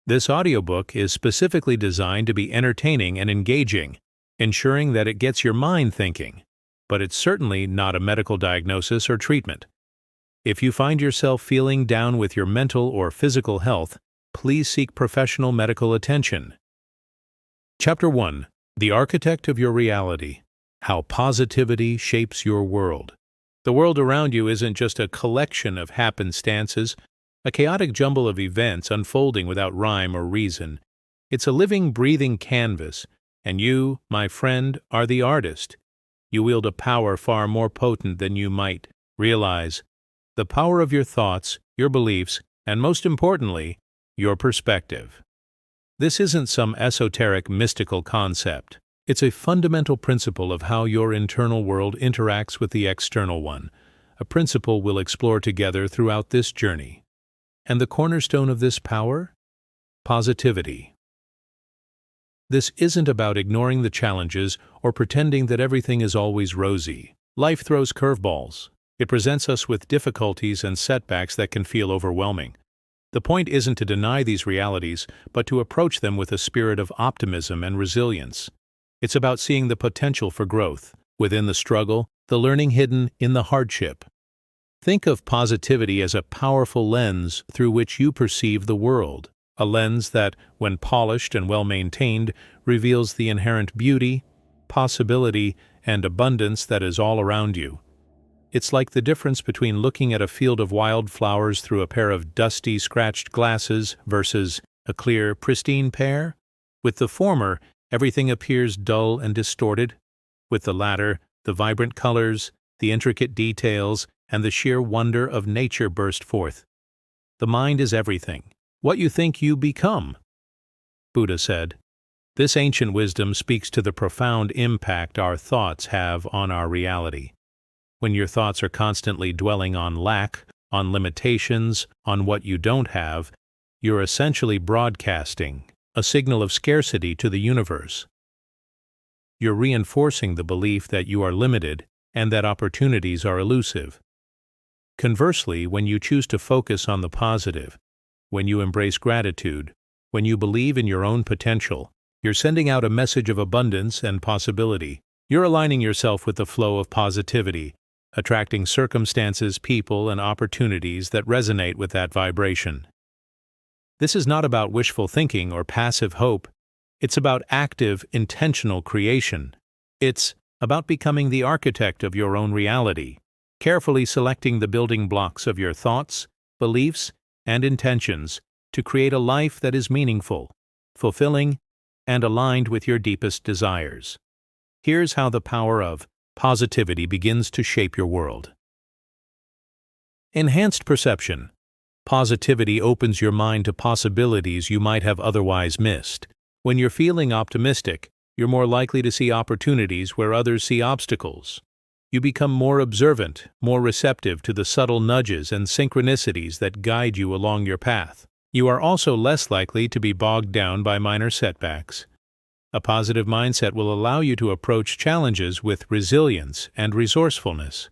This audiobook is specifically designed to be entertaining and engaging, ensuring that it gets your mind thinking, but it's certainly not a medical diagnosis or treatment. If you find yourself feeling down with your mental or physical health, please seek professional medical attention. Chapter 1. The Architect of Your Reality. How Positivity Shapes Your World. The world around you isn't just a collection of happenstances, a chaotic jumble of events unfolding without rhyme or reason. It's a living, breathing canvas, and you, my friend, are the artist. You wield a power far more potent than you might realize. The power of your thoughts, your beliefs, and most importantly, your perspective. This isn't some esoteric, mystical concept. It's a fundamental principle of how your internal world interacts with the external one, a principle we'll explore together throughout this journey. And the cornerstone of this power? Positivity. This isn't about ignoring the challenges or pretending that everything is always rosy. Life throws curveballs. It presents us with difficulties and setbacks that can feel overwhelming. The point isn't to deny these realities, but to approach them with a spirit of optimism and resilience. It's about seeing the potential for growth within the struggle, the learning hidden in the hardship. Think of positivity as a powerful lens through which you perceive the world, a lens that, when polished and well-maintained, reveals the inherent beauty, possibility, and abundance that is all around you. It's like the difference between looking at a field of wildflowers through a pair of dusty, scratched glasses versus a clear, pristine pair. With the former, everything appears dull and distorted. With the latter, the vibrant colors, the intricate details, and the sheer wonder of nature burst forth. The mind is everything. What you think, you become, Buddha said. This ancient wisdom speaks to the profound impact our thoughts have on our reality. When your thoughts are constantly dwelling on lack, on limitations, on what you don't have, you're essentially broadcasting a signal of scarcity to the universe. You're reinforcing the belief that you are limited and that opportunities are elusive. Conversely, when you choose to focus on the positive, when you embrace gratitude, when you believe in your own potential, you're sending out a message of abundance and possibility. You're aligning yourself with the flow of positivity, attracting circumstances, people, and opportunities that resonate with that vibration. This is not about wishful thinking or passive hope. It's about active, intentional creation. It's about becoming the architect of your own reality, carefully selecting the building blocks of your thoughts, beliefs, and intentions to create a life that is meaningful, fulfilling, and aligned with your deepest desires. Here's how the power of positivity begins to shape your world. Enhanced perception. Positivity opens your mind to possibilities you might have otherwise missed. When you're feeling optimistic, you're more likely to see opportunities where others see obstacles. You become more observant, more receptive to the subtle nudges and synchronicities that guide you along your path. You are also less likely to be bogged down by minor setbacks. A positive mindset will allow you to approach challenges with resilience and resourcefulness,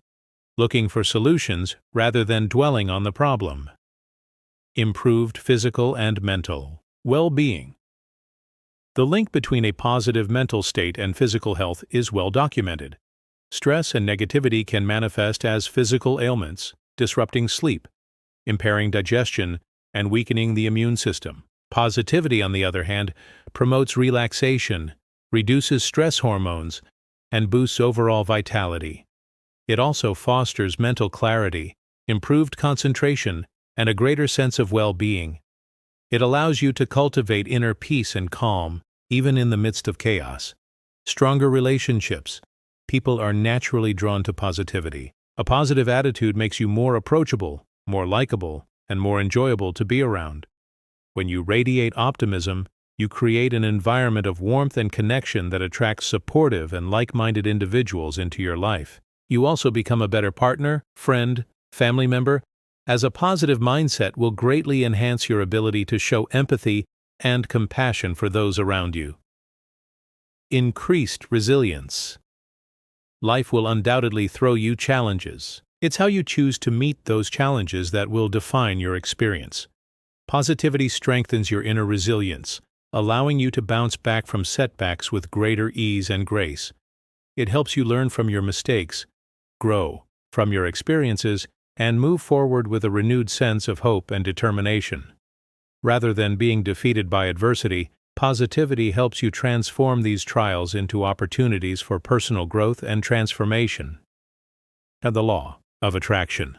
looking for solutions rather than dwelling on the problem. Improved physical and mental well-being. The link between a positive mental state and physical health is well documented. Stress and negativity can manifest as physical ailments, disrupting sleep, impairing digestion, and weakening the immune system. Positivity, on the other hand, promotes relaxation, reduces stress hormones, and boosts overall vitality. It also fosters mental clarity, improved concentration, and a greater sense of well-being. It allows you to cultivate inner peace and calm, even in the midst of chaos. Stronger relationships. People are naturally drawn to positivity. A positive attitude makes you more approachable, more likable, and more enjoyable to be around. When you radiate optimism, you create an environment of warmth and connection that attracts supportive and like-minded individuals into your life. You also become a better partner, friend, family member, as a positive mindset will greatly enhance your ability to show empathy and compassion for those around you. Increased resilience. Life will undoubtedly throw you challenges. It's how you choose to meet those challenges that will define your experience. Positivity strengthens your inner resilience, allowing you to bounce back from setbacks with greater ease and grace. It helps you learn from your mistakes, grow from your experiences, and move forward with a renewed sense of hope and determination. Rather than being defeated by adversity, positivity helps you transform these trials into opportunities for personal growth and transformation. And the law of attraction.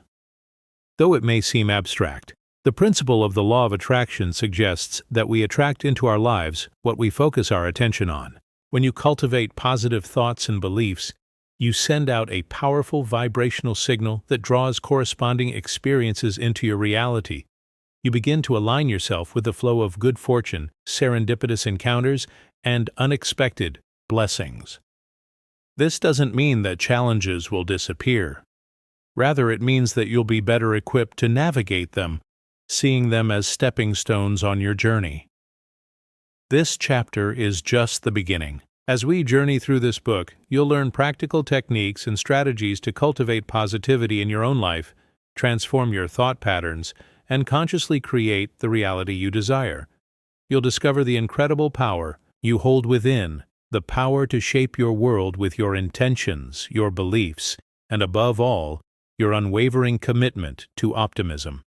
Though it may seem abstract, the principle of the law of attraction suggests that we attract into our lives what we focus our attention on. When you cultivate positive thoughts and beliefs, you send out a powerful vibrational signal that draws corresponding experiences into your reality. You begin to align yourself with the flow of good fortune, serendipitous encounters, and unexpected blessings. This doesn't mean that challenges will disappear. Rather, it means that you'll be better equipped to navigate them, seeing them as stepping stones on your journey. This chapter is just the beginning. As we journey through this book, you'll learn practical techniques and strategies to cultivate positivity in your own life, transform your thought patterns, and consciously create the reality you desire. You'll discover the incredible power you hold within, the power to shape your world with your intentions, your beliefs, and above all, your unwavering commitment to optimism.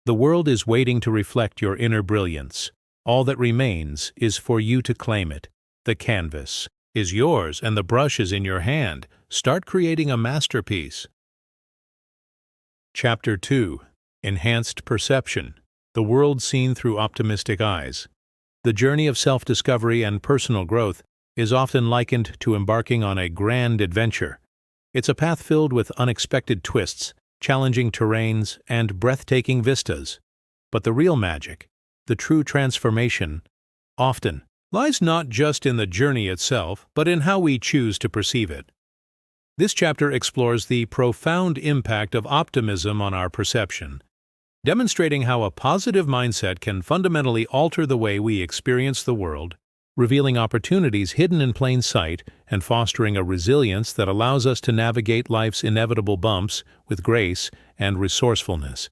The world is waiting to reflect your inner brilliance. All that remains is for you to claim it. The canvas is yours and the brush is in your hand. Start creating a masterpiece. Chapter 2. Enhanced Perception. The world seen through optimistic eyes. The journey of self-discovery and personal growth is often likened to embarking on a grand adventure. It's a path filled with unexpected twists, challenging terrains, and breathtaking vistas. But the real magic, the true transformation, often lies not just in the journey itself, but in how we choose to perceive it. This chapter explores the profound impact of optimism on our perception, demonstrating how a positive mindset can fundamentally alter the way we experience the world, revealing opportunities hidden in plain sight and fostering a resilience that allows us to navigate life's inevitable bumps with grace and resourcefulness.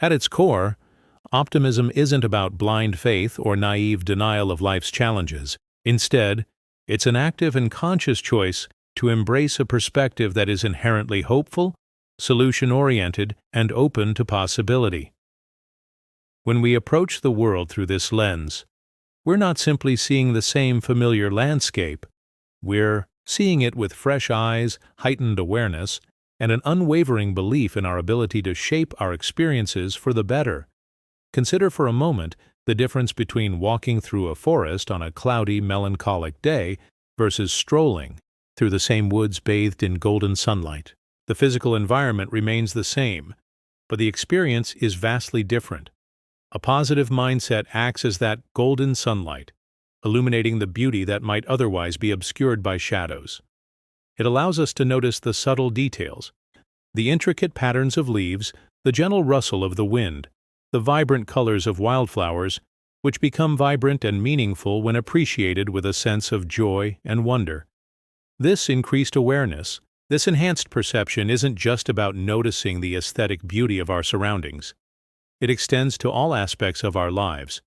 At its core, optimism isn't about blind faith or naive denial of life's challenges. Instead, it's an active and conscious choice to embrace a perspective that is inherently hopeful, solution-oriented, and open to possibility. When we approach the world through this lens, we're not simply seeing the same familiar landscape. We're seeing it with fresh eyes, heightened awareness, and an unwavering belief in our ability to shape our experiences for the better. Consider for a moment the difference between walking through a forest on a cloudy, melancholic day versus strolling through the same woods bathed in golden sunlight. The physical environment remains the same, but the experience is vastly different. A positive mindset acts as that golden sunlight, illuminating the beauty that might otherwise be obscured by shadows. It allows us to notice the subtle details, the intricate patterns of leaves, the gentle rustle of the wind, the vibrant colors of wildflowers, which become vibrant and meaningful when appreciated with a sense of joy and wonder. This increased awareness, this enhanced perception isn't just about noticing the aesthetic beauty of our surroundings. It extends to all aspects of our lives.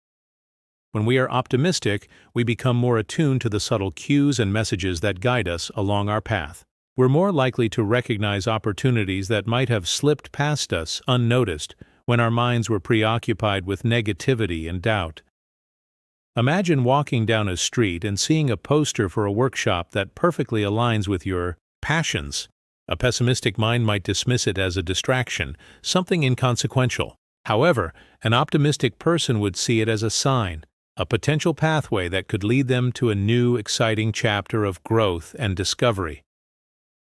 When we are optimistic, we become more attuned to the subtle cues and messages that guide us along our path. We're more likely to recognize opportunities that might have slipped past us unnoticed when our minds were preoccupied with negativity and doubt. Imagine walking down a street and seeing a poster for a workshop that perfectly aligns with your passions. A pessimistic mind might dismiss it as a distraction, something inconsequential. However, an optimistic person would see it as a sign, a potential pathway that could lead them to a new, exciting chapter of growth and discovery.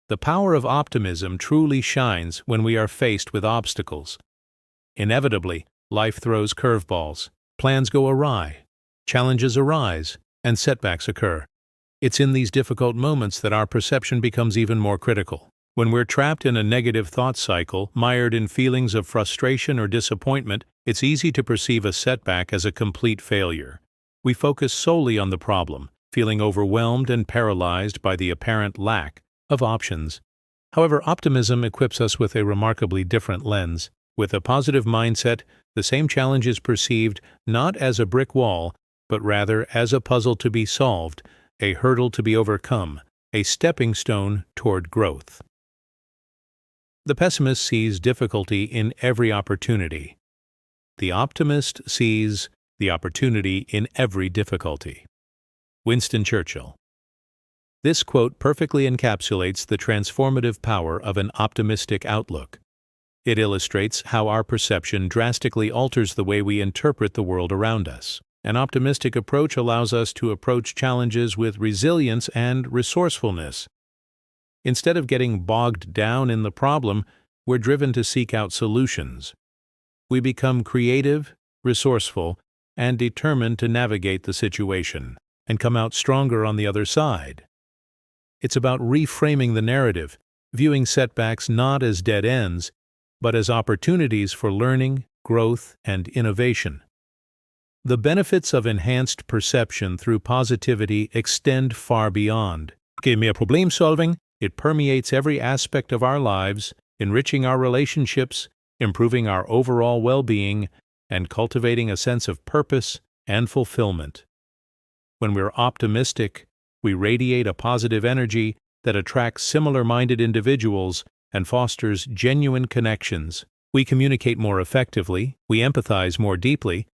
The power of optimism truly shines when we are faced with obstacles. Inevitably, life throws curveballs, plans go awry, challenges arise, and setbacks occur. It's in these difficult moments that our perception becomes even more critical. When we're trapped in a negative thought cycle, mired in feelings of frustration or disappointment, it's easy to perceive a setback as a complete failure. We focus solely on the problem, feeling overwhelmed and paralyzed by the apparent lack of options. However, optimism equips us with a remarkably different lens. With a positive mindset, the same challenge is perceived not as a brick wall, but rather as a puzzle to be solved, a hurdle to be overcome, a stepping stone toward growth. The pessimist sees difficulty in every opportunity. The optimist sees the opportunity in every difficulty. Winston Churchill. This quote perfectly encapsulates the transformative power of an optimistic outlook. It illustrates how our perception drastically alters the way we interpret the world around us. An optimistic approach allows us to approach challenges with resilience and resourcefulness. Instead of getting bogged down in the problem, we're driven to seek out solutions. We become creative, resourceful, and determined to navigate the situation and come out stronger on the other side. It's about reframing the narrative, viewing setbacks not as dead ends, but as opportunities for learning, growth, and innovation. The benefits of enhanced perception through positivity extend far beyond mere problem solving. It permeates every aspect of our lives, enriching our relationships, improving our overall well-being, and cultivating a sense of purpose and fulfillment. When we're optimistic, we radiate a positive energy that attracts similar-minded individuals and fosters genuine connections. We communicate more effectively, we empathize more deeply,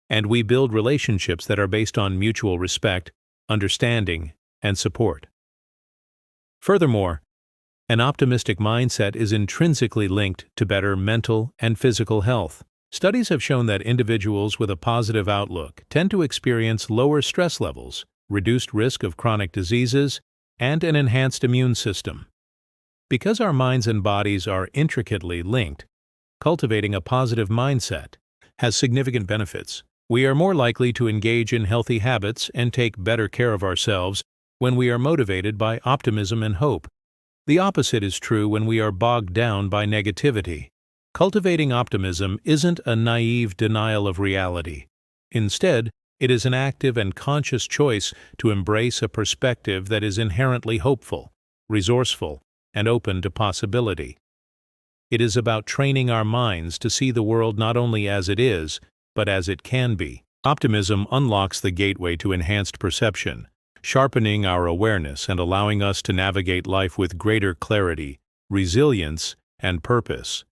and we build relationships that are based on mutual respect, understanding, and support. Furthermore, an optimistic mindset is intrinsically linked to better mental and physical health. Studies have shown that individuals with a positive outlook tend to experience lower stress levels, reduced risk of chronic diseases, and an enhanced immune system. Because our minds and bodies are intricately linked, cultivating a positive mindset has significant benefits. We are more likely to engage in healthy habits and take better care of ourselves when we are motivated by optimism and hope. The opposite is true when we are bogged down by negativity. Cultivating optimism isn't a naive denial of reality. Instead, it is an active and conscious choice to embrace a perspective that is inherently hopeful, resourceful, and open to possibility. It is about training our minds to see the world not only as it is, but as it can be. Optimism unlocks the gateway to enhanced perception, sharpening our awareness and allowing us to navigate life with greater clarity, resilience, and purpose.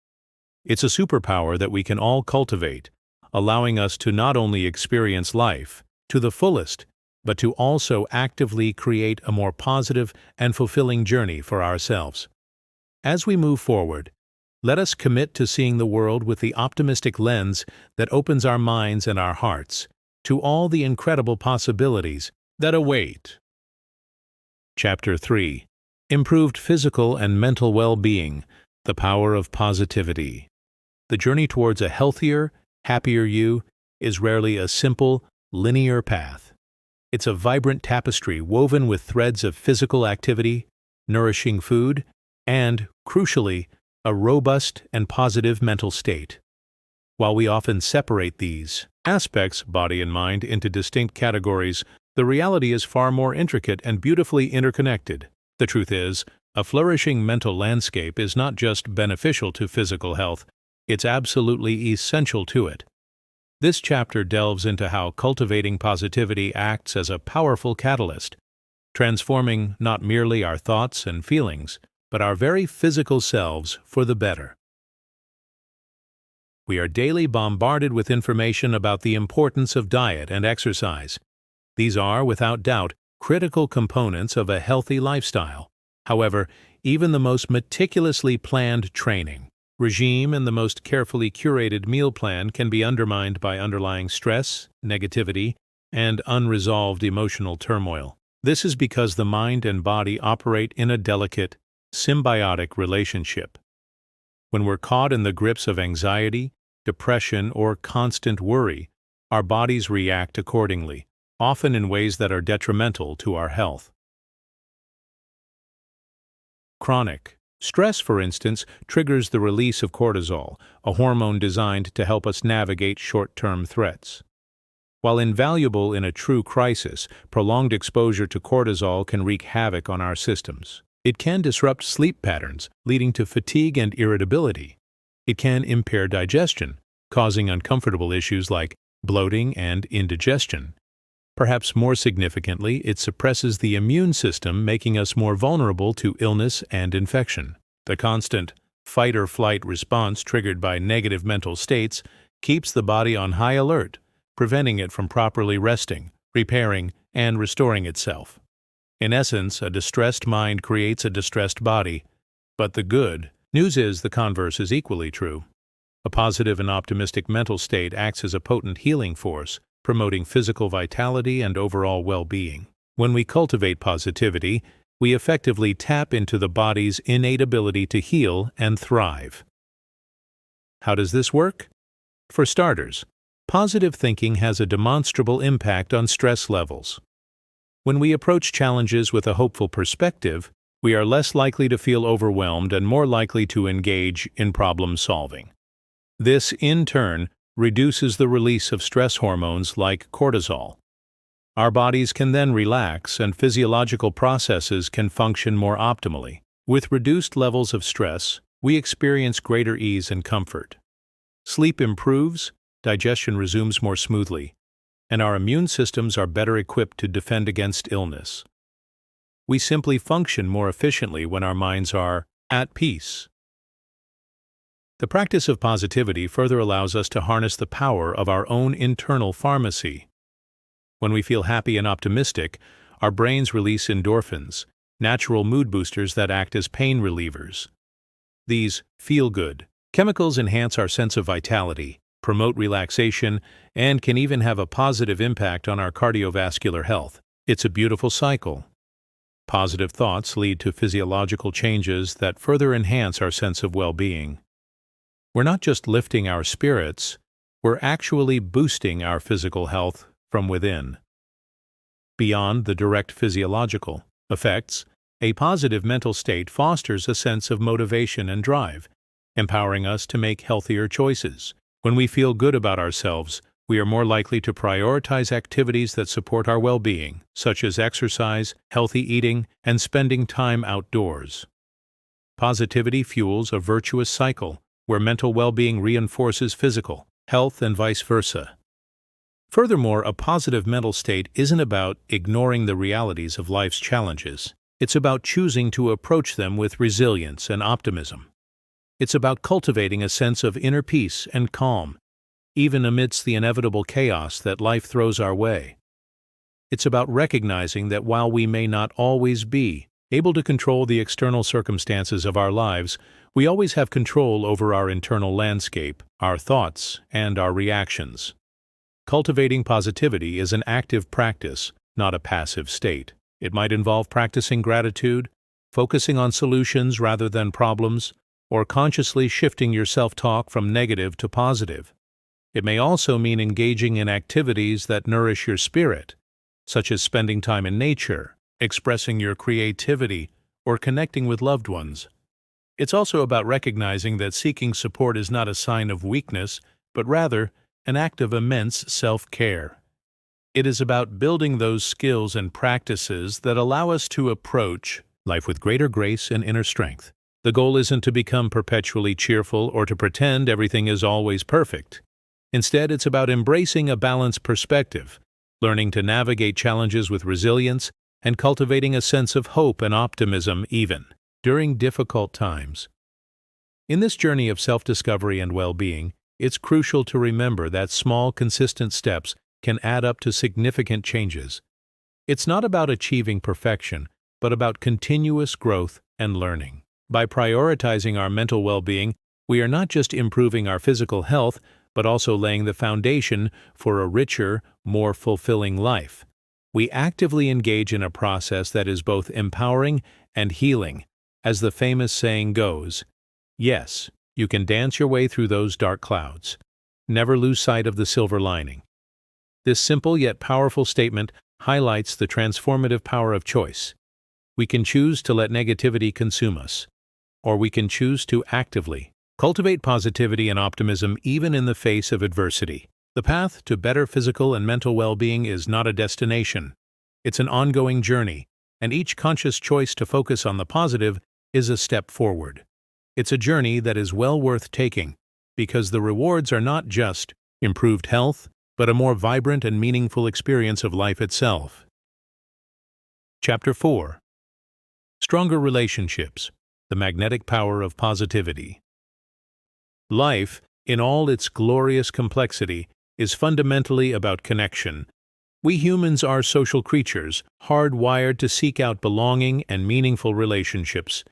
It's a superpower that we can all cultivate, allowing us to not only experience life to the fullest, but to also actively create a more positive and fulfilling journey for ourselves. As we move forward, let us commit to seeing the world with the optimistic lens that opens our minds and our hearts to all the incredible possibilities that await. Chapter 3. Improved Physical and Mental Well-Being, the Power of Positivity. The journey towards a healthier, happier you is rarely a simple, linear path. It's a vibrant tapestry woven with threads of physical activity, nourishing food, and, crucially, a robust and positive mental state. While we often separate these aspects, body and mind, into distinct categories, the reality is far more intricate and beautifully interconnected. The truth is, a flourishing mental landscape is not just beneficial to physical health, it's absolutely essential to it. This chapter delves into how cultivating positivity acts as a powerful catalyst, transforming not merely our thoughts and feelings, but our very physical selves for the better. We are daily bombarded with information about the importance of diet and exercise. These are, without doubt, critical components of a healthy lifestyle. However, even the most meticulously planned training regime and the most carefully curated meal plan can be undermined by underlying stress, negativity, and unresolved emotional turmoil. This is because the mind and body operate in a delicate, symbiotic relationship. When we're caught in the grips of anxiety, depression, or constant worry, our bodies react accordingly, often in ways that are detrimental to our health. Chronic stress, for instance, triggers the release of cortisol, a hormone designed to help us navigate short-term threats. While invaluable in a true crisis, prolonged exposure to cortisol can wreak havoc on our systems. It can disrupt sleep patterns, leading to fatigue and irritability. It can impair digestion, causing uncomfortable issues like bloating and indigestion. Perhaps more significantly, it suppresses the immune system, making us more vulnerable to illness and infection. The constant fight-or-flight response triggered by negative mental states keeps the body on high alert, preventing it from properly resting, repairing, and restoring itself. In essence, a distressed mind creates a distressed body. But the good news is the converse is equally true. A positive and optimistic mental state acts as a potent healing force, promoting physical vitality and overall well-being. When we cultivate positivity, we effectively tap into the body's innate ability to heal and thrive. How does this work? For starters, positive thinking has a demonstrable impact on stress levels. When we approach challenges with a hopeful perspective, we are less likely to feel overwhelmed and more likely to engage in problem solving. This, in turn, reduces the release of stress hormones like cortisol. Our bodies can then relax and physiological processes can function more optimally. With reduced levels of stress, we experience greater ease and comfort. Sleep improves, digestion resumes more smoothly, and our immune systems are better equipped to defend against illness. We simply function more efficiently when our minds are at peace. The practice of positivity further allows us to harness the power of our own internal pharmacy. When we feel happy and optimistic, our brains release endorphins, natural mood boosters that act as pain relievers. These feel-good chemicals enhance our sense of vitality, promote relaxation, and can even have a positive impact on our cardiovascular health. It's a beautiful cycle. Positive thoughts lead to physiological changes that further enhance our sense of well-being. We're not just lifting our spirits, we're actually boosting our physical health from within. Beyond the direct physiological effects, a positive mental state fosters a sense of motivation and drive, empowering us to make healthier choices. When we feel good about ourselves, we are more likely to prioritize activities that support our well-being, such as exercise, healthy eating, and spending time outdoors. Positivity fuels a virtuous cycle where mental well-being reinforces physical health and vice versa. Furthermore, a positive mental state isn't about ignoring the realities of life's challenges. It's about choosing to approach them with resilience and optimism. It's about cultivating a sense of inner peace and calm, even amidst the inevitable chaos that life throws our way. It's about recognizing that while we may not always be able to control the external circumstances of our lives, we always have control over our internal landscape, our thoughts, and our reactions. Cultivating positivity is an active practice, not a passive state. It might involve practicing gratitude, focusing on solutions rather than problems, or consciously shifting your self-talk from negative to positive. It may also mean engaging in activities that nourish your spirit, such as spending time in nature, expressing your creativity, or connecting with loved ones. It's also about recognizing that seeking support is not a sign of weakness, but rather an act of immense self-care. It is about building those skills and practices that allow us to approach life with greater grace and inner strength. The goal isn't to become perpetually cheerful or to pretend everything is always perfect. Instead, it's about embracing a balanced perspective, learning to navigate challenges with resilience, and cultivating a sense of hope and optimism even during difficult times. In this journey of self-discovery and well-being, it's crucial to remember that small, consistent steps can add up to significant changes. It's not about achieving perfection, but about continuous growth and learning. By prioritizing our mental well-being, we are not just improving our physical health, but also laying the foundation for a richer, more fulfilling life. We actively engage in a process that is both empowering and healing. As the famous saying goes, yes, you can dance your way through those dark clouds. Never lose sight of the silver lining. This simple yet powerful statement highlights the transformative power of choice. We can choose to let negativity consume us, or we can choose to actively cultivate positivity and optimism even in the face of adversity. The path to better physical and mental well-being is not a destination. It's an ongoing journey, and each conscious choice to focus on the positive is a step forward. It's a journey that is well worth taking, because the rewards are not just improved health, but a more vibrant and meaningful experience of life itself. Chapter 4. Stronger Relationships: The Magnetic Power of Positivity. Life, in all its glorious complexity, is fundamentally about connection. We humans are social creatures, hardwired to seek out belonging and meaningful relationships.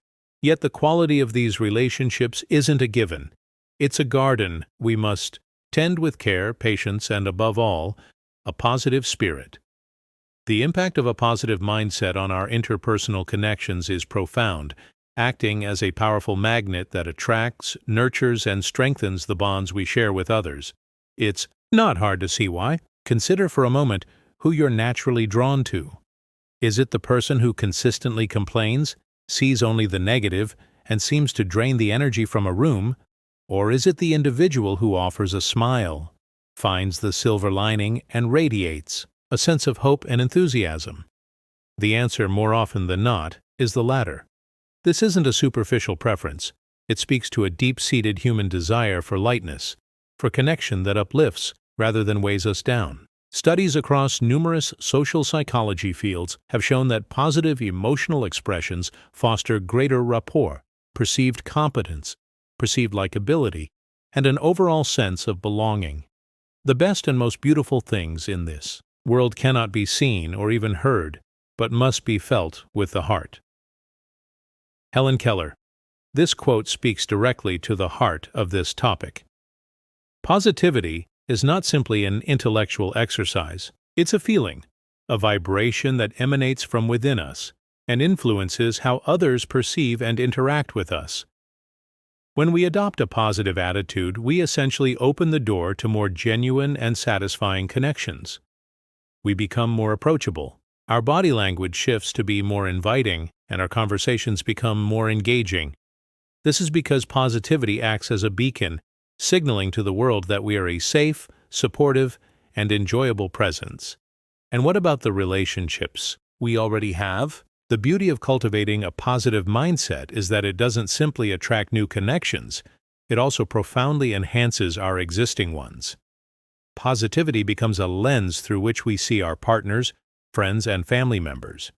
Yet the quality of these relationships isn't a given. It's a garden we must tend with care, patience, and above all, a positive spirit. The impact of a positive mindset on our interpersonal connections is profound, acting as a powerful magnet that attracts, nurtures, and strengthens the bonds we share with others. It's not hard to see why. Consider for a moment who you're naturally drawn to. Is it the person who consistently complains, sees only the negative, and seems to drain the energy from a room? Or is it the individual who offers a smile, finds the silver lining, and radiates a sense of hope and enthusiasm? The answer, more often than not, is the latter. This isn't a superficial preference. It speaks to a deep-seated human desire for lightness, for connection that uplifts rather than weighs us down. Studies across numerous social psychology fields have shown that positive emotional expressions foster greater rapport, perceived competence, perceived likability, and an overall sense of belonging. The best and most beautiful things in this world cannot be seen or even heard, but must be felt with the heart. Helen Keller. This quote speaks directly to the heart of this topic. Positivity is not simply an intellectual exercise. It's a feeling, a vibration that emanates from within us and influences how others perceive and interact with us. When we adopt a positive attitude, we essentially open the door to more genuine and satisfying connections. We become more approachable. Our body language shifts to be more inviting, and our conversations become more engaging. This is because positivity acts as a beacon, signaling to the world that we are a safe, supportive, and enjoyable presence. And what about the relationships we already have? The beauty of cultivating a positive mindset is that it doesn't simply attract new connections, it also profoundly enhances our existing ones. Positivity becomes a lens through which we see our partners, friends, and family members.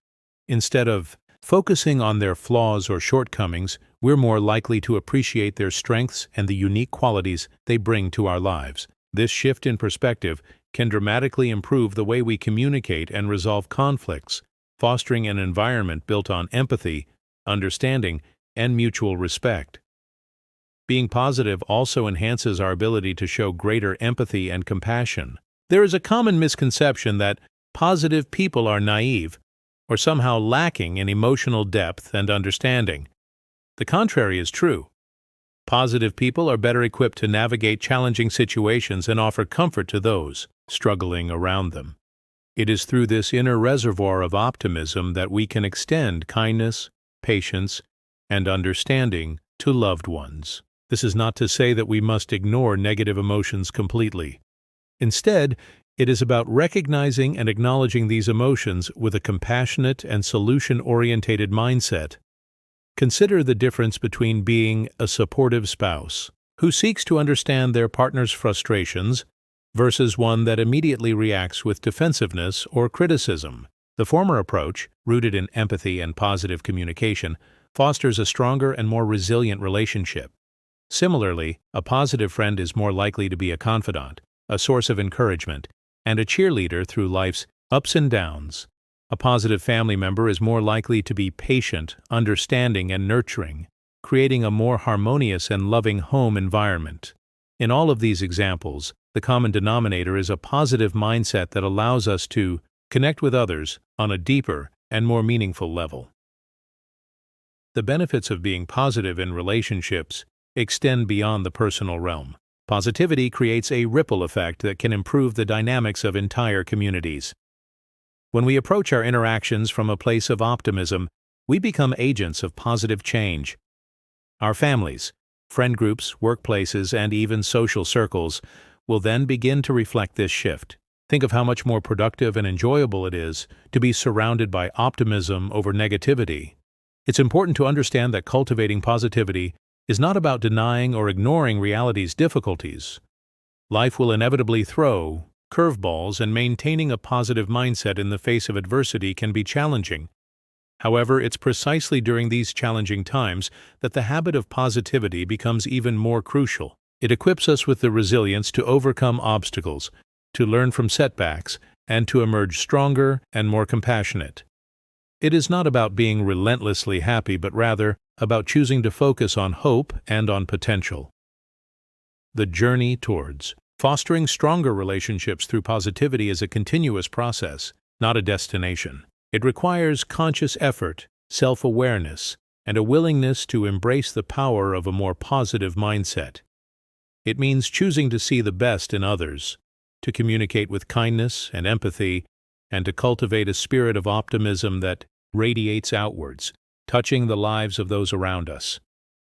Instead of focusing on their flaws or shortcomings, we're more likely to appreciate their strengths and the unique qualities they bring to our lives. This shift in perspective can dramatically improve the way we communicate and resolve conflicts, fostering an environment built on empathy, understanding, and mutual respect. Being positive also enhances our ability to show greater empathy and compassion. There is a common misconception that positive people are naive or somehow lacking in emotional depth and understanding. The contrary is true. Positive people are better equipped to navigate challenging situations and offer comfort to those struggling around them. It is through this inner reservoir of optimism that we can extend kindness, patience, and understanding to loved ones. This is not to say that we must ignore negative emotions completely. Instead, it is about recognizing and acknowledging these emotions with a compassionate and solution-oriented mindset. Consider the difference between being a supportive spouse, who seeks to understand their partner's frustrations, versus one that immediately reacts with defensiveness or criticism. The former approach, rooted in empathy and positive communication, fosters a stronger and more resilient relationship. Similarly, a positive friend is more likely to be a confidant, a source of encouragement, and a cheerleader through life's ups and downs. A positive family member is more likely to be patient, understanding, and nurturing, creating a more harmonious and loving home environment. In all of these examples, the common denominator is a positive mindset that allows us to connect with others on a deeper and more meaningful level. The benefits of being positive in relationships extend beyond the personal realm. Positivity creates a ripple effect that can improve the dynamics of entire communities. When we approach our interactions from a place of optimism, we become agents of positive change. Our families, friend groups, workplaces, and even social circles will then begin to reflect this shift. Think of how much more productive and enjoyable it is to be surrounded by optimism over negativity. It's important to understand that cultivating positivity is not about denying or ignoring reality's difficulties. Life will inevitably throw curveballs, and maintaining a positive mindset in the face of adversity can be challenging. However, it's precisely during these challenging times that the habit of positivity becomes even more crucial. It equips us with the resilience to overcome obstacles, to learn from setbacks, and to emerge stronger and more compassionate. It is not about being relentlessly happy, but rather about choosing to focus on hope and on potential. The journey towards fostering stronger relationships through positivity is a continuous process, not a destination. It requires conscious effort, self-awareness, and a willingness to embrace the power of a more positive mindset. It means choosing to see the best in others, to communicate with kindness and empathy, and to cultivate a spirit of optimism that radiates outwards, touching the lives of those around us.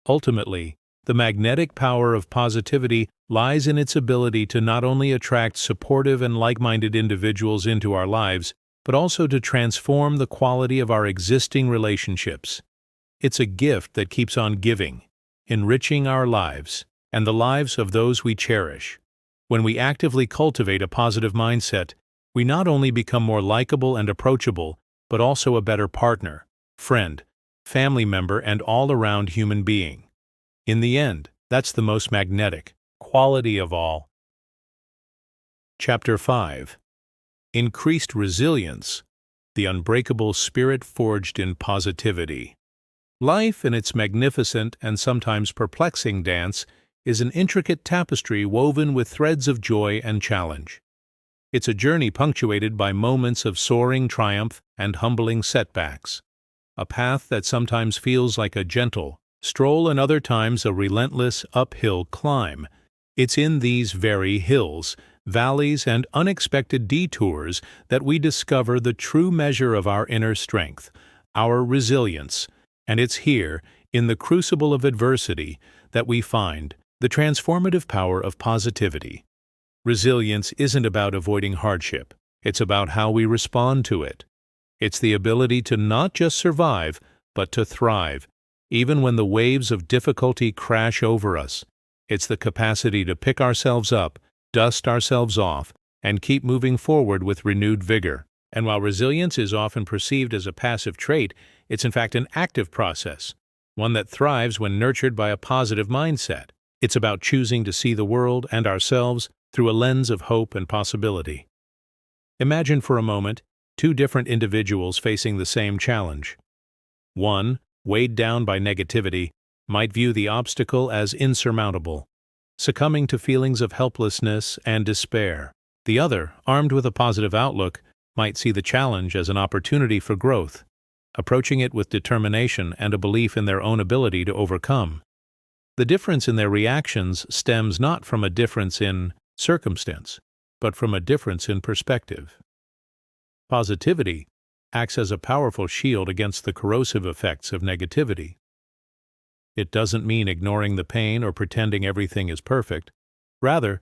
Ultimately, the magnetic power of positivity lies in its ability to not only attract supportive and like-minded individuals into our lives, but also to transform the quality of our existing relationships. It's a gift that keeps on giving, enriching our lives and the lives of those we cherish. When we actively cultivate a positive mindset, we not only become more likable and approachable, but also a better partner, friend, family member, and all-around human being. In the end, that's the most magnetic quality of all. Chapter 5. Increased Resilience, the Unbreakable Spirit Forged in Positivity. Life, in its magnificent and sometimes perplexing dance, is an intricate tapestry woven with threads of joy and challenge. It's a journey punctuated by moments of soaring triumph and humbling setbacks, a path that sometimes feels like a gentle stroll and other times a relentless uphill climb. It's in these very hills, valleys, and unexpected detours that we discover the true measure of our inner strength, our resilience, and it's here, in the crucible of adversity, that we find the transformative power of positivity. Resilience isn't about avoiding hardship, it's about how we respond to it. It's the ability to not just survive, but to thrive, even when the waves of difficulty crash over us. It's the capacity to pick ourselves up, dust ourselves off, and keep moving forward with renewed vigor. And while resilience is often perceived as a passive trait, it's in fact an active process, one that thrives when nurtured by a positive mindset. It's about choosing to see the world and ourselves through a lens of hope and possibility. Imagine for a moment two different individuals facing the same challenge. One, weighed down by negativity, might view the obstacle as insurmountable, succumbing to feelings of helplessness and despair. The other, armed with a positive outlook, might see the challenge as an opportunity for growth, approaching it with determination and a belief in their own ability to overcome. The difference in their reactions stems not from a difference in circumstance, but from a difference in perspective. Positivity acts as a powerful shield against the corrosive effects of negativity. It doesn't mean ignoring the pain or pretending everything is perfect. Rather,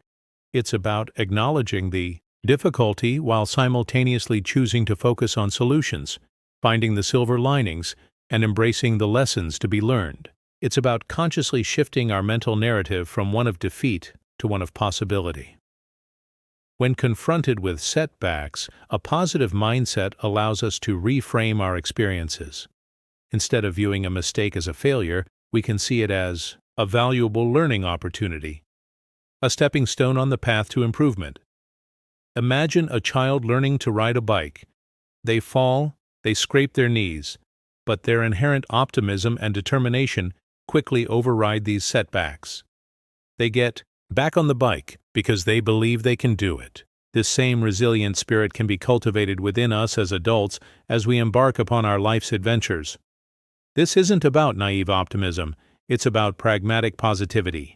it's about acknowledging the difficulty while simultaneously choosing to focus on solutions, finding the silver linings, and embracing the lessons to be learned. It's about consciously shifting our mental narrative from one of defeat to one of possibility. When confronted with setbacks, a positive mindset allows us to reframe our experiences. Instead of viewing a mistake as a failure, we can see it as a valuable learning opportunity, a stepping stone on the path to improvement. Imagine a child learning to ride a bike. They fall, they scrape their knees, but their inherent optimism and determination quickly override these setbacks. They get back on the bike because they believe they can do it. This same resilient spirit can be cultivated within us as adults as we embark upon our life's adventures. This isn't about naive optimism, it's about pragmatic positivity.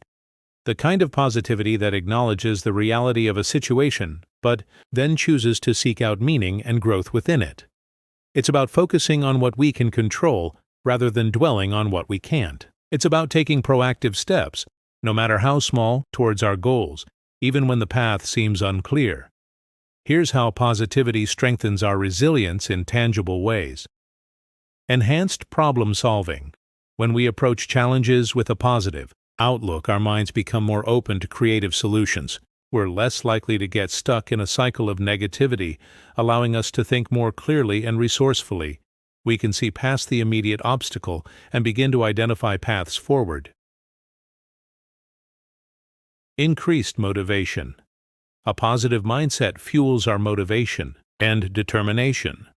The kind of positivity that acknowledges the reality of a situation, but then chooses to seek out meaning and growth within it. It's about focusing on what we can control rather than dwelling on what we can't. It's about taking proactive steps, no matter how small, towards our goals, even when the path seems unclear. Here's how positivity strengthens our resilience in tangible ways. Enhanced problem solving. When we approach challenges with a positive outlook, our minds become more open to creative solutions. We're less likely to get stuck in a cycle of negativity, allowing us to think more clearly and resourcefully. We can see past the immediate obstacle and begin to identify paths forward. Increased motivation. A positive mindset fuels our motivation and determination.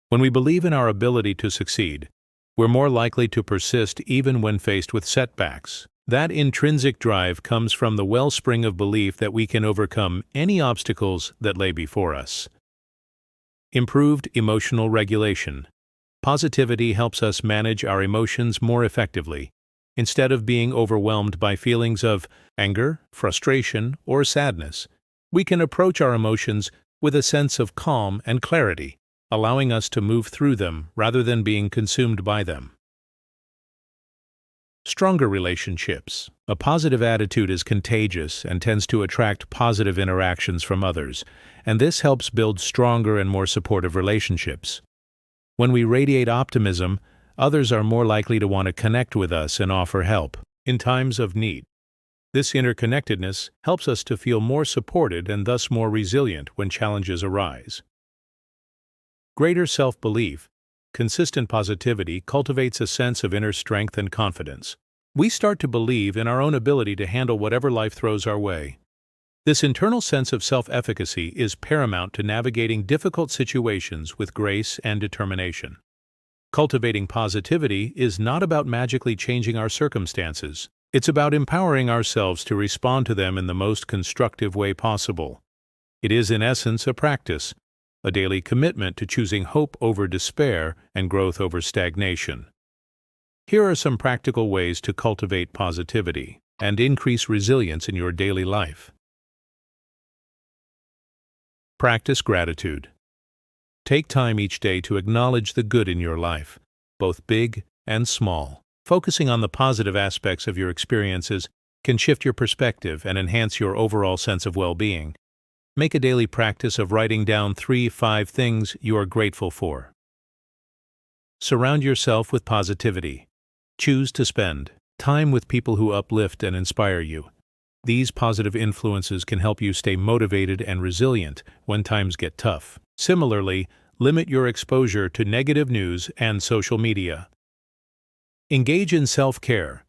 When we believe in our ability to succeed, we're more likely to persist even when faced with setbacks. That intrinsic drive comes from the wellspring of belief that we can overcome any obstacles that lay before us. Improved emotional regulation. Positivity helps us manage our emotions more effectively. Instead of being overwhelmed by feelings of anger, frustration, or sadness, we can approach our emotions with a sense of calm and clarity, allowing us to move through them rather than being consumed by them. Stronger relationships. A positive attitude is contagious and tends to attract positive interactions from others, and this helps build stronger and more supportive relationships. When we radiate optimism, others are more likely to want to connect with us and offer help in times of need. This interconnectedness helps us to feel more supported and thus more resilient when challenges arise. Greater self-belief. Consistent positivity cultivates a sense of inner strength and confidence. We start to believe in our own ability to handle whatever life throws our way. This internal sense of self-efficacy is paramount to navigating difficult situations with grace and determination. Cultivating positivity is not about magically changing our circumstances. It's about empowering ourselves to respond to them in the most constructive way possible. It is, in essence, a practice, a daily commitment to choosing hope over despair and growth over stagnation. Here are some practical ways to cultivate positivity and increase resilience in your daily life. Practice gratitude. Take time each day to acknowledge the good in your life, both big and small. Focusing on the positive aspects of your experiences can shift your perspective and enhance your overall sense of well-being. Make a daily practice of writing down 3-5 things you are grateful for. Surround yourself with positivity. Choose to spend time with people who uplift and inspire you. These positive influences can help you stay motivated and resilient when times get tough. Similarly, limit your exposure to negative news and social media. Engage in self-care.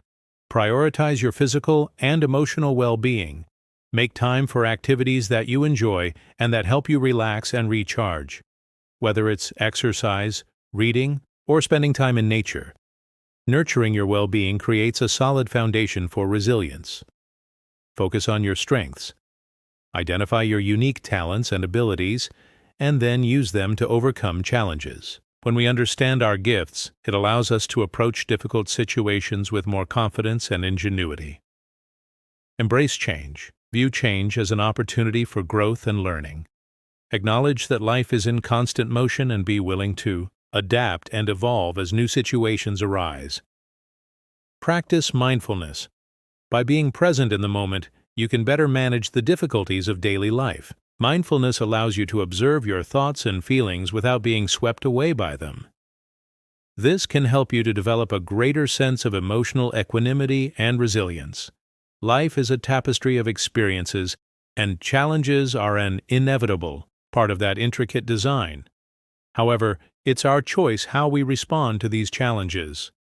Prioritize your physical and emotional well-being. Make time for activities that you enjoy and that help you relax and recharge. Whether it's exercise, reading, or spending time in nature, nurturing your well-being creates a solid foundation for resilience. Focus on your strengths. Identify your unique talents and abilities, and then use them to overcome challenges. When we understand our gifts, it allows us to approach difficult situations with more confidence and ingenuity. Embrace change. View change as an opportunity for growth and learning. Acknowledge that life is in constant motion and be willing to adapt and evolve as new situations arise. Practice mindfulness. By being present in the moment, you can better manage the difficulties of daily life. Mindfulness allows you to observe your thoughts and feelings without being swept away by them. This can help you to develop a greater sense of emotional equanimity and resilience. Life is a tapestry of experiences, and challenges are an inevitable part of that intricate design. However, it's our choice how we respond to these challenges.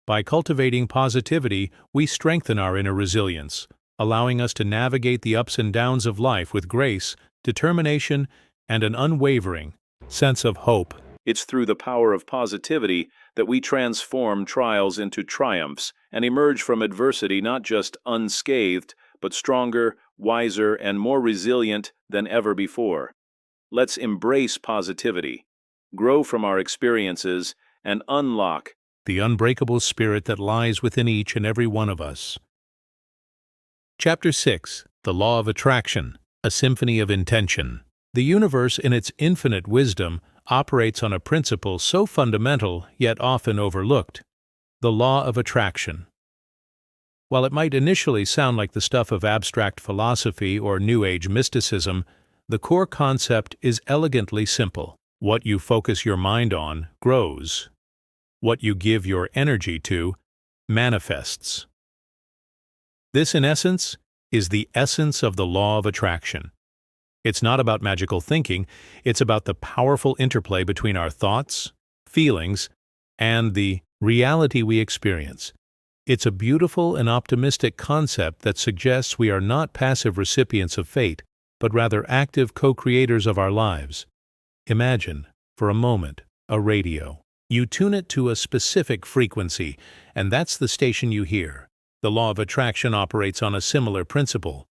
By cultivating positivity, we strengthen our inner resilience, allowing us to navigate the ups and downs of life with grace, determination, and an unwavering sense of hope. It's through the power of positivity that we transform trials into triumphs and emerge from adversity not just unscathed, but stronger, wiser, and more resilient than ever before. Let's embrace positivity, grow from our experiences, and unlock the unbreakable spirit that lies within each and every one of us. Chapter 6. The Law of Attraction, a Symphony of Intention. The universe, in its infinite wisdom, operates on a principle so fundamental yet often overlooked: the law of attraction. While it might initially sound like the stuff of abstract philosophy or New Age mysticism, the core concept is elegantly simple. What you focus your mind on grows. What you give your energy to manifests. This, in essence, is the essence of the law of attraction. It's not about magical thinking, it's about the powerful interplay between our thoughts, feelings, and the reality we experience. It's a beautiful and optimistic concept that suggests we are not passive recipients of fate, but rather active co-creators of our lives. Imagine, for a moment, a radio. You tune it to a specific frequency, and that's the station you hear. The law of attraction operates on a similar principle.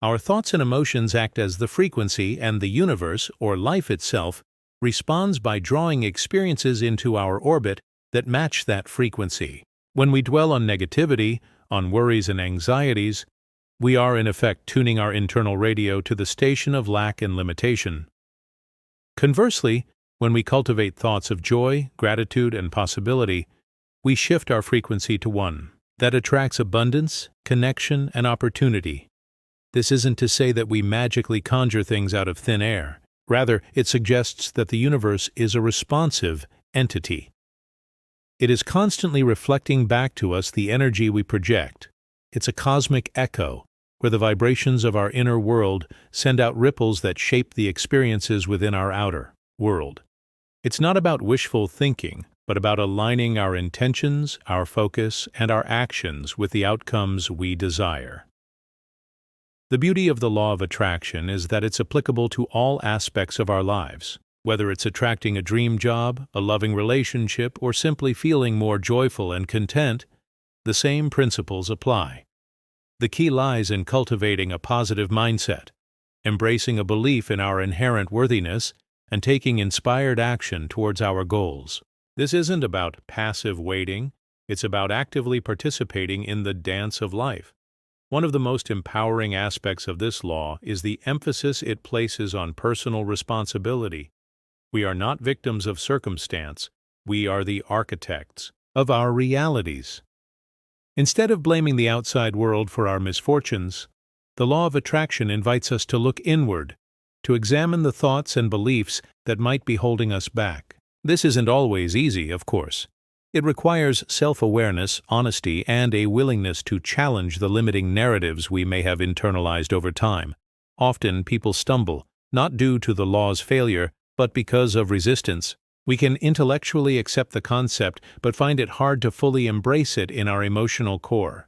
Our thoughts and emotions act as the frequency, and the universe, or life itself, responds by drawing experiences into our orbit that match that frequency. When we dwell on negativity, on worries and anxieties, we are in effect tuning our internal radio to the station of lack and limitation. Conversely, when we cultivate thoughts of joy, gratitude, and possibility, we shift our frequency to one that attracts abundance, connection, and opportunity. This isn't to say that we magically conjure things out of thin air. Rather, it suggests that the universe is a responsive entity. It is constantly reflecting back to us the energy we project. It's a cosmic echo, where the vibrations of our inner world send out ripples that shape the experiences within our outer world. It's not about wishful thinking, but about aligning our intentions, our focus, and our actions with the outcomes we desire. The beauty of the law of attraction is that it's applicable to all aspects of our lives. Whether it's attracting a dream job, a loving relationship, or simply feeling more joyful and content, the same principles apply. The key lies in cultivating a positive mindset, embracing a belief in our inherent worthiness, and taking inspired action towards our goals. This isn't about passive waiting, it's about actively participating in the dance of life. One of the most empowering aspects of this law is the emphasis it places on personal responsibility. We are not victims of circumstance, we are the architects of our realities. Instead of blaming the outside world for our misfortunes, the law of attraction invites us to look inward, to examine the thoughts and beliefs that might be holding us back. This isn't always easy, of course. It requires self-awareness, honesty, and a willingness to challenge the limiting narratives we may have internalized over time. Often, people stumble, not due to the law's failure, but because of resistance. We can intellectually accept the concept, but find it hard to fully embrace it in our emotional core.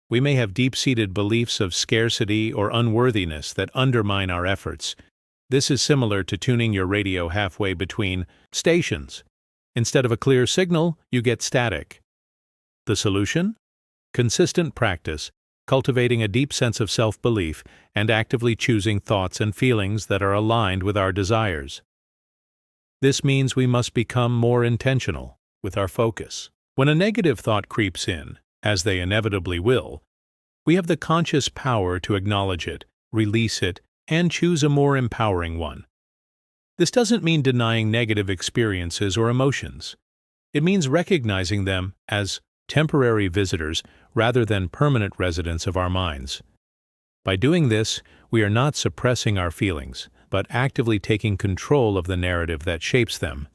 We may have deep-seated beliefs of scarcity or unworthiness that undermine our efforts. This is similar to tuning your radio halfway between stations. Instead of a clear signal, you get static. The solution? Consistent practice, cultivating a deep sense of self-belief, and actively choosing thoughts and feelings that are aligned with our desires. This means we must become more intentional with our focus. When a negative thought creeps in, as they inevitably will, we have the conscious power to acknowledge it, release it, and choose a more empowering one. This doesn't mean denying negative experiences or emotions. It means recognizing them as temporary visitors rather than permanent residents of our minds. By doing this, we are not suppressing our feelings, but actively taking control of the narrative that shapes them.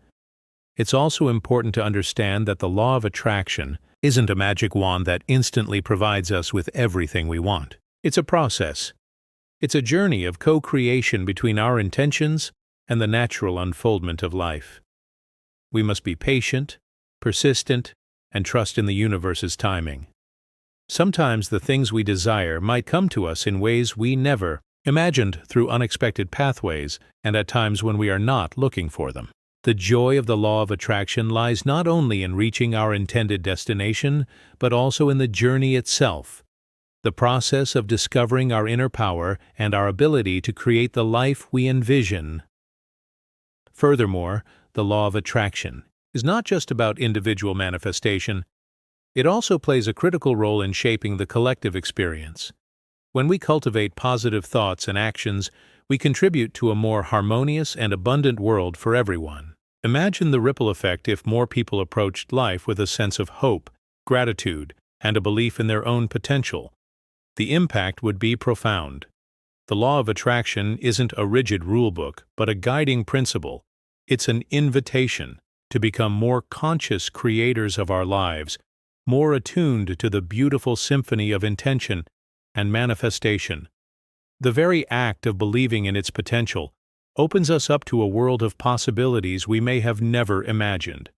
It's also important to understand that the law of attraction isn't a magic wand that instantly provides us with everything we want. It's a process. It's a journey of co-creation between our intentions and the natural unfoldment of life. We must be patient, persistent, and trust in the universe's timing. Sometimes the things we desire might come to us in ways we never imagined, through unexpected pathways, and at times when we are not looking for them. The joy of the law of attraction lies not only in reaching our intended destination, but also in the journey itself, the process of discovering our inner power and our ability to create the life we envision. Furthermore, the law of attraction is not just about individual manifestation. It also plays a critical role in shaping the collective experience. When we cultivate positive thoughts and actions, we contribute to a more harmonious and abundant world for everyone. Imagine the ripple effect if more people approached life with a sense of hope, gratitude, and a belief in their own potential. The impact would be profound. The law of attraction isn't a rigid rulebook, but a guiding principle. It's an invitation to become more conscious creators of our lives, more attuned to the beautiful symphony of intention and manifestation. The very act of believing in its potential opens us up to a world of possibilities we may have never imagined.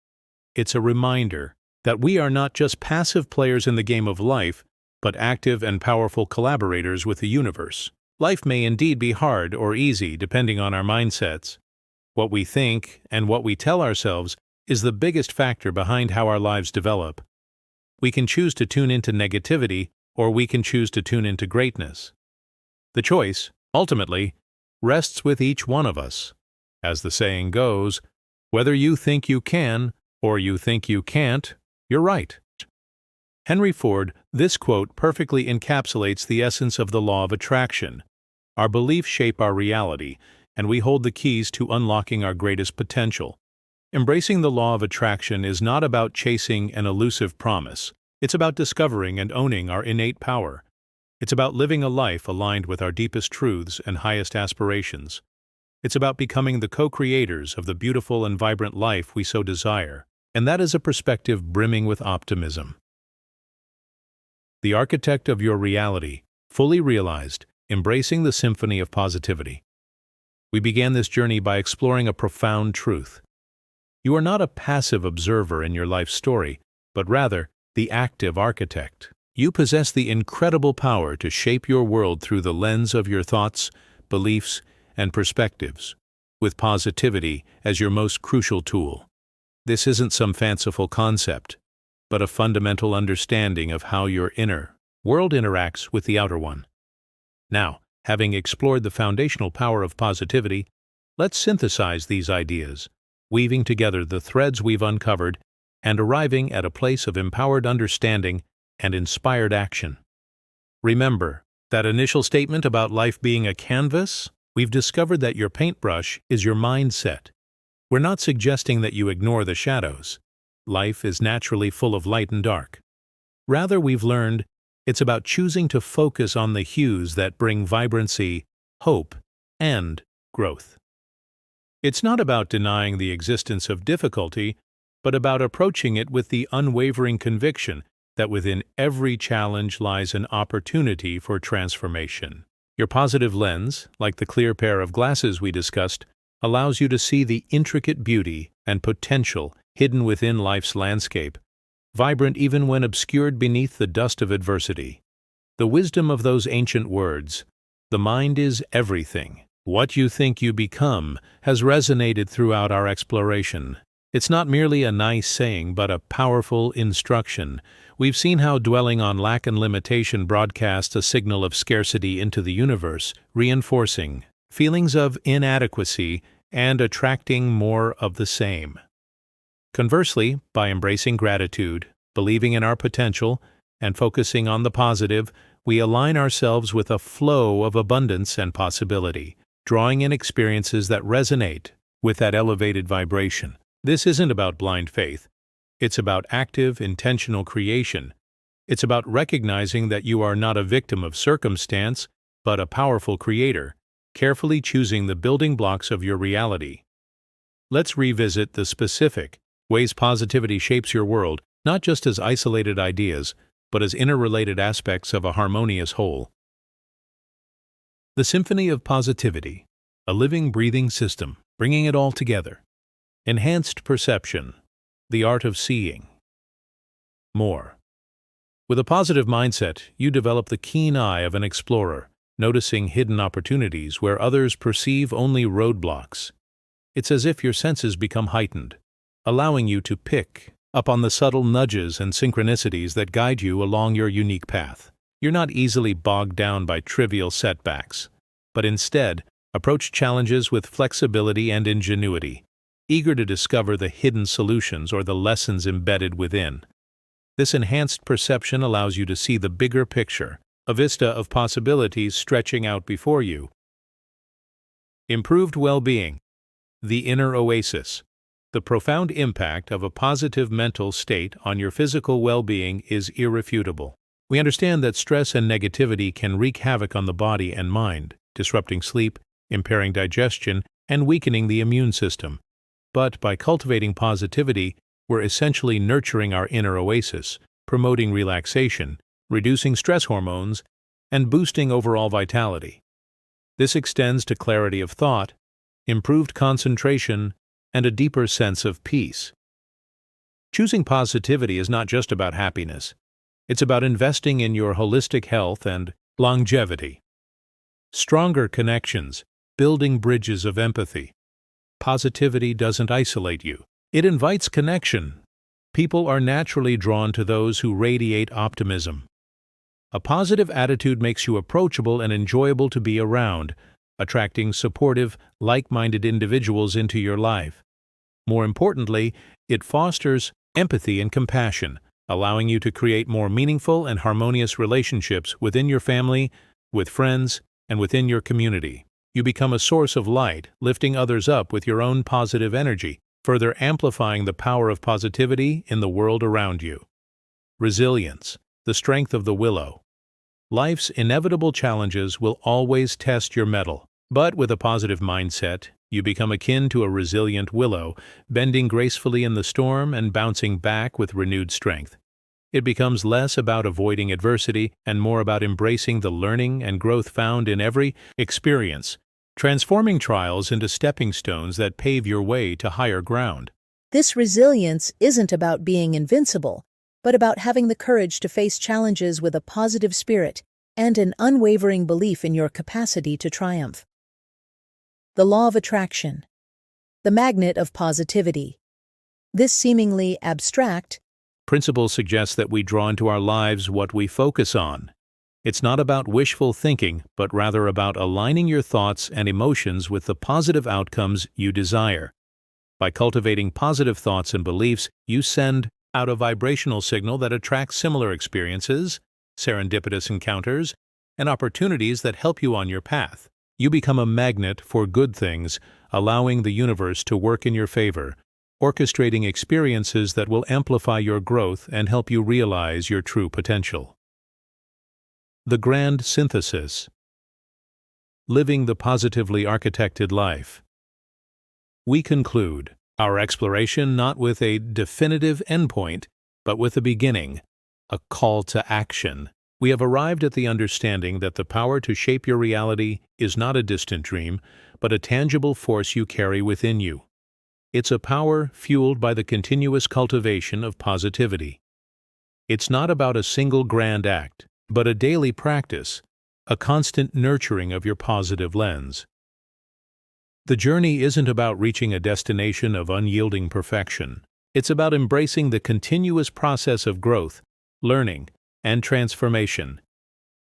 It's a reminder that we are not just passive players in the game of life, but active and powerful collaborators with the universe. Life may indeed be hard or easy depending on our mindsets. What we think and what we tell ourselves is the biggest factor behind how our lives develop. We can choose to tune into negativity, or we can choose to tune into greatness. The choice, ultimately, rests with each one of us. As the saying goes, whether you think you can or you think you can't, you're right. Henry Ford, this quote perfectly encapsulates the essence of the law of attraction. Our beliefs shape our reality, and we hold the keys to unlocking our greatest potential. Embracing the law of attraction is not about chasing an elusive promise. It's about discovering and owning our innate power. It's about living a life aligned with our deepest truths and highest aspirations. It's about becoming the co-creators of the beautiful and vibrant life we so desire, and that is a perspective brimming with optimism. The architect of your reality, fully realized, embracing the symphony of positivity. We began this journey by exploring a profound truth. You are not a passive observer in your life story, but rather the active architect. You possess the incredible power to shape your world through the lens of your thoughts, beliefs, and perspectives, with positivity as your most crucial tool. This isn't some fanciful concept, but a fundamental understanding of how your inner world interacts with the outer one. Now, having explored the foundational power of positivity, let's synthesize these ideas, weaving together the threads we've uncovered and arriving at a place of empowered understanding and inspired action. Remember that initial statement about life being a canvas? We've discovered that your paintbrush is your mindset. We're not suggesting that you ignore the shadows. Life is naturally full of light and dark. Rather, we've learned it's about choosing to focus on the hues that bring vibrancy, hope, and growth. It's not about denying the existence of difficulty, but about approaching it with the unwavering conviction that within every challenge lies an opportunity for transformation. Your positive lens, like the clear pair of glasses we discussed, allows you to see the intricate beauty and potential hidden within life's landscape, vibrant even when obscured beneath the dust of adversity. The wisdom of those ancient words, "The mind is everything. What you think you become," has resonated throughout our exploration. It's not merely a nice saying, but a powerful instruction. We've seen how dwelling on lack and limitation broadcasts a signal of scarcity into the universe, reinforcing feelings of inadequacy and attracting more of the same. Conversely, by embracing gratitude, believing in our potential, and focusing on the positive, we align ourselves with a flow of abundance and possibility, drawing in experiences that resonate with that elevated vibration. This isn't about blind faith. It's about active, intentional creation. It's about recognizing that you are not a victim of circumstance, but a powerful creator, carefully choosing the building blocks of your reality. Let's revisit the specific ways positivity shapes your world, not just as isolated ideas, but as interrelated aspects of a harmonious whole. The Symphony of Positivity, a living, breathing system, bringing it all together. Enhanced perception, the art of seeing. More. With a positive mindset, you develop the keen eye of an explorer, noticing hidden opportunities where others perceive only roadblocks. It's as if your senses become heightened, allowing you to pick up on the subtle nudges and synchronicities that guide you along your unique path. You're not easily bogged down by trivial setbacks, but instead approach challenges with flexibility and ingenuity, eager to discover the hidden solutions or the lessons embedded within. This enhanced perception allows you to see the bigger picture, a vista of possibilities stretching out before you. Improved well-being, the inner oasis. The profound impact of a positive mental state on your physical well-being is irrefutable. We understand that stress and negativity can wreak havoc on the body and mind, disrupting sleep, impairing digestion, and weakening the immune system. But by cultivating positivity, we're essentially nurturing our inner oasis, promoting relaxation, reducing stress hormones, and boosting overall vitality. This extends to clarity of thought, improved concentration, and a deeper sense of peace. Choosing positivity is not just about happiness. It's about investing in your holistic health and longevity. Stronger connections, building bridges of empathy. Positivity doesn't isolate you. It invites connection. People are naturally drawn to those who radiate optimism. A positive attitude makes you approachable and enjoyable to be around, attracting supportive, like-minded individuals into your life. More importantly, it fosters empathy and compassion, allowing you to create more meaningful and harmonious relationships within your family, with friends, and within your community. You become a source of light, lifting others up with your own positive energy, further amplifying the power of positivity in the world around you. Resilience, the strength of the willow. Life's inevitable challenges will always test your mettle, but with a positive mindset, you become akin to a resilient willow, bending gracefully in the storm and bouncing back with renewed strength. It becomes less about avoiding adversity and more about embracing the learning and growth found in every experience, transforming trials into stepping stones that pave your way to higher ground. This resilience isn't about being invincible, but about having the courage to face challenges with a positive spirit and an unwavering belief in your capacity to triumph. The law of attraction. The magnet of positivity. This seemingly abstract principle suggests that we draw into our lives what we focus on. It's not about wishful thinking, but rather about aligning your thoughts and emotions with the positive outcomes you desire. By cultivating positive thoughts and beliefs, you send out a vibrational signal that attracts similar experiences, serendipitous encounters, and opportunities that help you on your path. You become a magnet for good things, allowing the universe to work in your favor, orchestrating experiences that will amplify your growth and help you realize your true potential. The grand synthesis. Living the positively architected life. We conclude our exploration not with a definitive endpoint, but with a beginning, a call to action. We have arrived at the understanding that the power to shape your reality is not a distant dream, but a tangible force you carry within you. It's a power fueled by the continuous cultivation of positivity. It's not about a single grand act, but a daily practice, a constant nurturing of your positive lens. The journey isn't about reaching a destination of unyielding perfection. It's about embracing the continuous process of growth, learning, and transformation.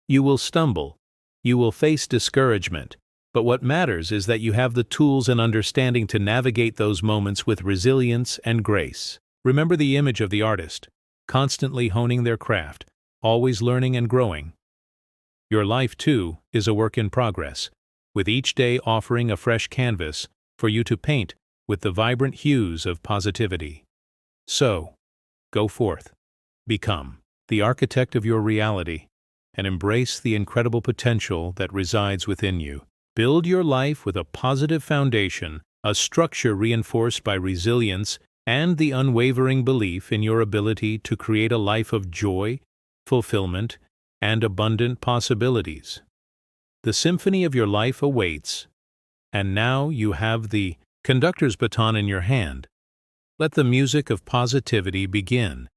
You will stumble, you will face discouragement, but what matters is that you have the tools and understanding to navigate those moments with resilience and grace. Remember the image of the artist, constantly honing their craft, always learning and growing. Your life, too, is a work in progress, with each day offering a fresh canvas for you to paint with the vibrant hues of positivity. So, go forth, become the architect of your reality, and embrace the incredible potential that resides within you. Build your life with a positive foundation, a structure reinforced by resilience and the unwavering belief in your ability to create a life of joy, fulfillment, and abundant possibilities. The symphony of your life awaits, and now you have the conductor's baton in your hand. Let the music of positivity begin.